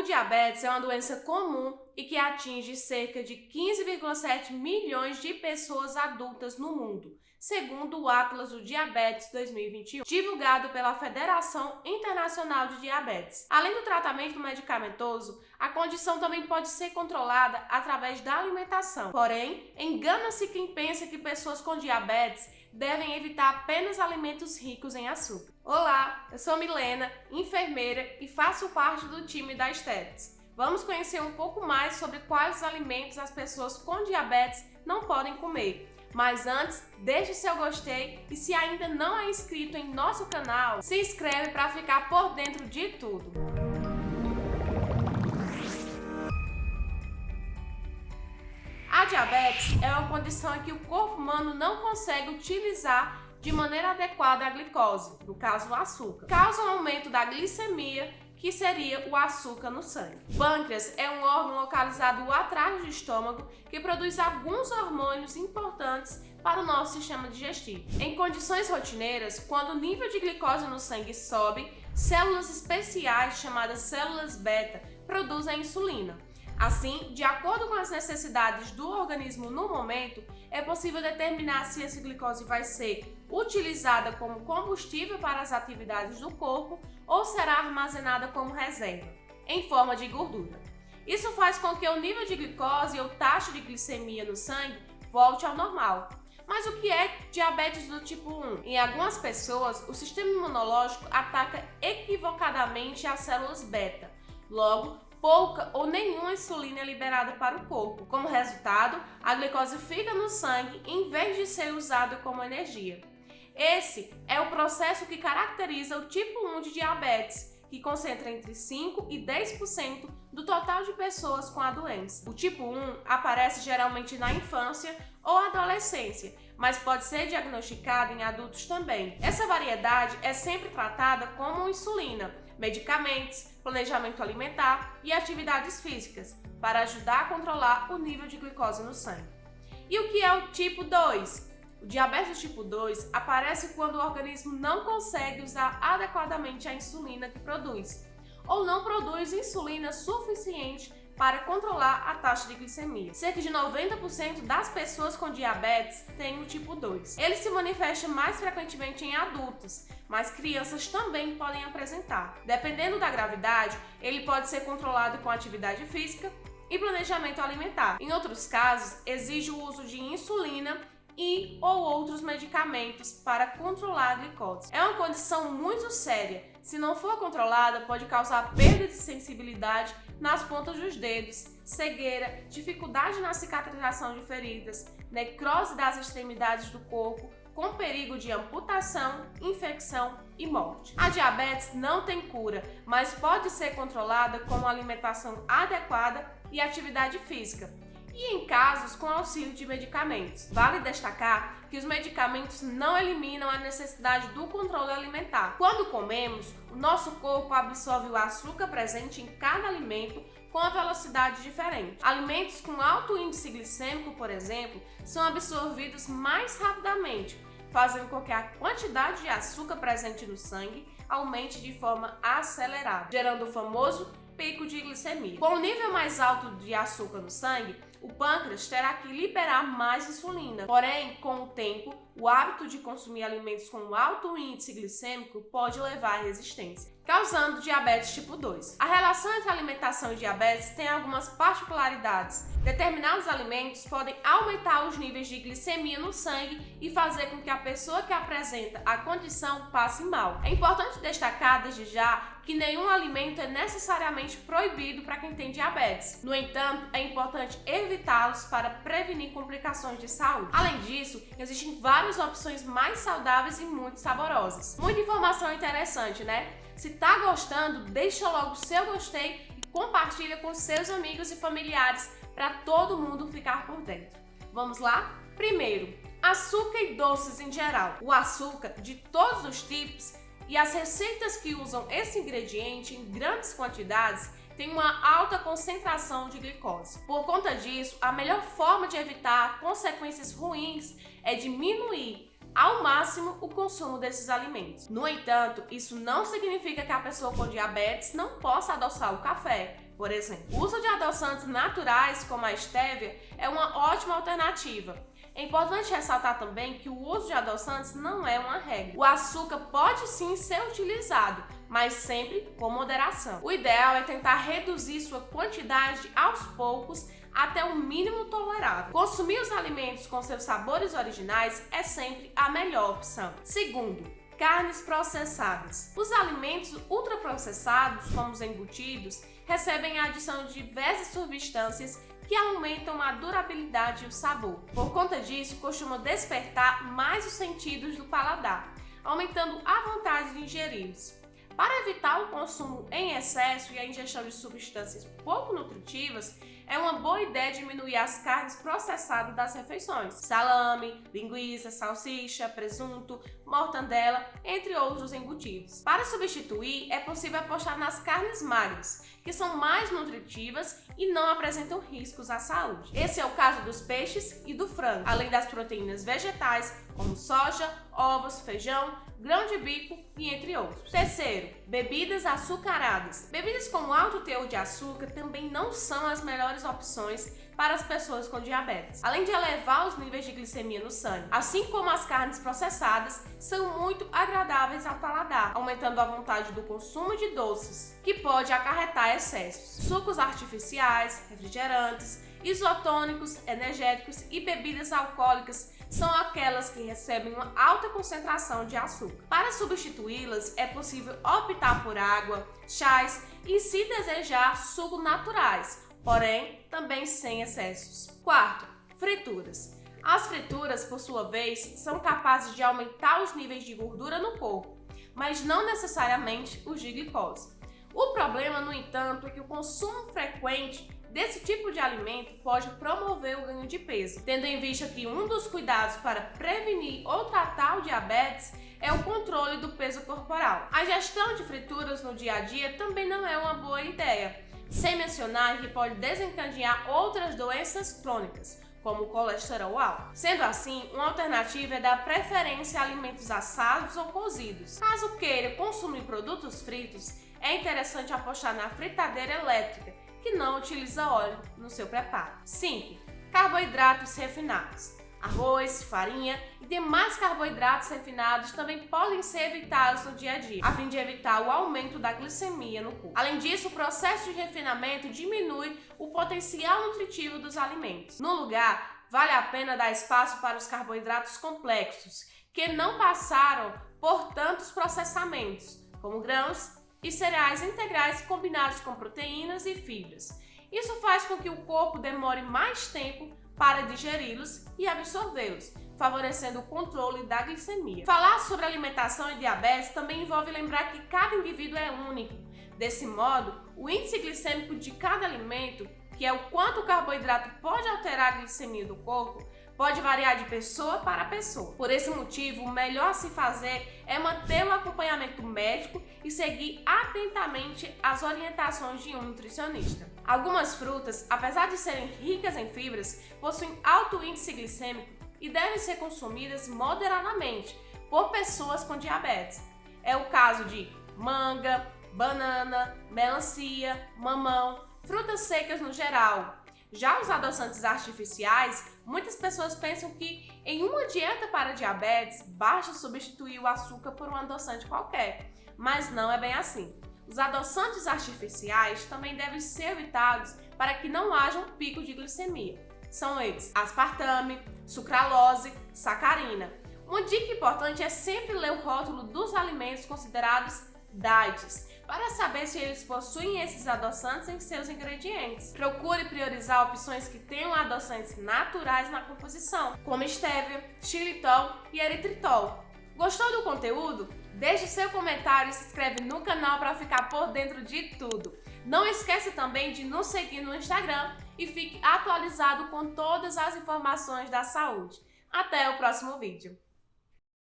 diabetes é uma doença comum e que atinge cerca de 15,7 milhões de pessoas adultas no mundo, segundo o Atlas do Diabetes 2021, divulgado pela Federação Internacional de Diabetes. Além do tratamento medicamentoso, a condição também pode ser controlada através da alimentação. Porém, engana-se quem pensa que pessoas com diabetes devem evitar apenas alimentos ricos em açúcar. Olá, eu sou Milena, enfermeira e faço parte do time da Estétis. Vamos conhecer um pouco mais sobre quais alimentos as pessoas com diabetes não podem comer. Mas antes, deixe seu gostei e se ainda não é inscrito em nosso canal, se inscreve para ficar por dentro de tudo. A diabetes é uma condição em que o corpo humano não consegue utilizar de maneira adequada a glicose, no caso o açúcar. Causa um aumento da glicemia, que seria o açúcar no sangue. O pâncreas é um órgão localizado atrás do estômago que produz alguns hormônios importantes para o nosso sistema digestivo. Em condições rotineiras, quando o nível de glicose no sangue sobe, células especiais chamadas células beta produzem a insulina. Assim, de acordo com as necessidades do organismo no momento, é possível determinar se essa glicose vai ser utilizada como combustível para as atividades do corpo ou será armazenada como reserva, em forma de gordura. Isso faz com que o nível de glicose ou taxa de glicemia no sangue volte ao normal. Mas o que é diabetes do tipo 1? Em algumas pessoas, o sistema imunológico ataca equivocadamente as células beta. Logo, pouca ou nenhuma insulina é liberada para o corpo. Como resultado, a glicose fica no sangue em vez de ser usada como energia. Esse é o processo que caracteriza o tipo 1 de diabetes, que concentra entre 5% e 10% do total de pessoas com a doença. O tipo 1 aparece geralmente na infância ou adolescência, mas pode ser diagnosticado em adultos também. Essa variedade é sempre tratada como insulina, medicamentos, planejamento alimentar e atividades físicas, para ajudar a controlar o nível de glicose no sangue. E o que é o tipo 2? O diabetes tipo 2 aparece quando o organismo não consegue usar adequadamente a insulina que produz, ou não produz insulina suficiente para controlar a taxa de glicemia. Cerca de 90% das pessoas com diabetes têm o tipo 2. Ele se manifesta mais frequentemente em adultos, mas crianças também podem apresentar. Dependendo da gravidade, ele pode ser controlado com atividade física e planejamento alimentar. Em outros casos, exige o uso de insulina e ou outros medicamentos para controlar a glicose. É uma condição muito séria. Se não for controlada, pode causar perda de sensibilidade nas pontas dos dedos, cegueira, dificuldade na cicatrização de feridas, necrose das extremidades do corpo, com perigo de amputação, infecção e morte. A diabetes não tem cura, mas pode ser controlada com uma alimentação adequada e atividade física, e em casos com auxílio de medicamentos. Vale destacar que os medicamentos não eliminam a necessidade do controle alimentar. Quando comemos, o nosso corpo absorve o açúcar presente em cada alimento com uma velocidade diferente. Alimentos com alto índice glicêmico, por exemplo, são absorvidos mais rapidamente, fazendo com que a quantidade de açúcar presente no sangue aumente de forma acelerada, gerando o famoso pico de glicemia. Com o nível mais alto de açúcar no sangue, o pâncreas terá que liberar mais insulina. Porém, com o tempo, o hábito de consumir alimentos com alto índice glicêmico pode levar à resistência, causando diabetes tipo 2. A relação entre alimentação e diabetes tem algumas particularidades. Determinados alimentos podem aumentar os níveis de glicemia no sangue e fazer com que a pessoa que apresenta a condição passe mal. É importante destacar desde já que nenhum alimento é necessariamente proibido para quem tem diabetes. No entanto, é importante evitá-los para prevenir complicações de saúde. Além disso, existem várias opções mais saudáveis e muito saborosas. Muita informação interessante, né? Se tá gostando, deixa logo o seu gostei e compartilha com seus amigos e familiares para todo mundo ficar por dentro. Vamos lá? Primeiro, açúcar e doces em geral. O açúcar de todos os tipos e as receitas que usam esse ingrediente em grandes quantidades têm uma alta concentração de glicose. Por conta disso, a melhor forma de evitar consequências ruins é diminuir ao máximo o consumo desses alimentos. No entanto, isso não significa que a pessoa com diabetes não possa adoçar o café. Por exemplo, o uso de adoçantes naturais, como a estévia, é uma ótima alternativa. É importante ressaltar também que o uso de adoçantes não é uma regra. O açúcar pode sim ser utilizado, mas sempre com moderação. O ideal é tentar reduzir sua quantidade aos poucos até o mínimo tolerável. Consumir os alimentos com seus sabores originais é sempre a melhor opção. Segundo, carnes processadas. Os alimentos ultraprocessados, como os embutidos, recebem a adição de diversas substâncias que aumentam a durabilidade e o sabor. Por conta disso, costumam despertar mais os sentidos do paladar, aumentando a vontade de ingeri-los. Para evitar o consumo em excesso e a ingestão de substâncias pouco nutritivas, é uma boa ideia diminuir as carnes processadas das refeições. Salame, linguiça, salsicha, presunto, mortandela, entre outros embutidos. Para substituir, é possível apostar nas carnes magras, que são mais nutritivas e não apresentam riscos à saúde. Esse é o caso dos peixes e do frango, além das proteínas vegetais, como soja, ovos, feijão, grão de bico e entre outros. Terceiro, bebidas açucaradas. Bebidas com alto teor de açúcar também não são as melhores opções para as pessoas com diabetes, além de elevar os níveis de glicemia no sangue. Assim como as carnes processadas, são muito agradáveis ao paladar, aumentando a vontade do consumo de doces, que pode acarretar excessos. Sucos artificiais, refrigerantes, isotônicos, energéticos e bebidas alcoólicas são aquelas que recebem uma alta concentração de açúcar. Para substituí-las, é possível optar por água, chás e, se desejar, sucos naturais, porém também sem excessos. Quarto, frituras. As frituras, por sua vez, são capazes de aumentar os níveis de gordura no corpo, mas não necessariamente os de glicose. O problema, no entanto, é que o consumo frequente desse tipo de alimento pode promover o ganho de peso, tendo em vista que um dos cuidados para prevenir ou tratar o diabetes é o controle do peso corporal. A ingestão de frituras no dia a dia também não é uma boa ideia, sem mencionar que pode desencadear outras doenças crônicas, como o colesterol alto. Sendo assim, uma alternativa é dar preferência a alimentos assados ou cozidos. Caso queira consumir produtos fritos, é interessante apostar na fritadeira elétrica, que não utiliza óleo no seu preparo. 5. Carboidratos refinados. Arroz, farinha e demais carboidratos refinados também podem ser evitados no dia a dia, a fim de evitar o aumento da glicemia no corpo. Além disso, o processo de refinamento diminui o potencial nutritivo dos alimentos. No lugar, vale a pena dar espaço para os carboidratos complexos, que não passaram por tantos processamentos, como grãos e cereais integrais combinados com proteínas e fibras. Isso faz com que o corpo demore mais tempo para digeri-los e absorvê-los, favorecendo o controle da glicemia. Falar sobre alimentação e diabetes também envolve lembrar que cada indivíduo é único. Desse modo, o índice glicêmico de cada alimento, que é o quanto o carboidrato pode alterar a glicemia do corpo, pode variar de pessoa para pessoa. Por esse motivo, o melhor a se fazer é manter o acompanhamento médico e seguir atentamente as orientações de um nutricionista. Algumas frutas, apesar de serem ricas em fibras, possuem alto índice glicêmico e devem ser consumidas moderadamente por pessoas com diabetes. É o caso de manga, banana, melancia, mamão, frutas secas no geral. Já os adoçantes artificiais, muitas pessoas pensam que em uma dieta para diabetes basta substituir o açúcar por um adoçante qualquer, mas não é bem assim. Os adoçantes artificiais também devem ser evitados para que não haja um pico de glicemia. São eles: aspartame, sucralose, sacarina. Uma dica importante é sempre ler o rótulo dos alimentos considerados diets, para saber se eles possuem esses adoçantes em seus ingredientes. Procure priorizar opções que tenham adoçantes naturais na composição, como estévia, xilitol e eritritol. Gostou do conteúdo? Deixe seu comentário e se inscreve no canal para ficar por dentro de tudo. Não esqueça também de nos seguir no Instagram e fique atualizado com todas as informações da saúde. Até o próximo vídeo!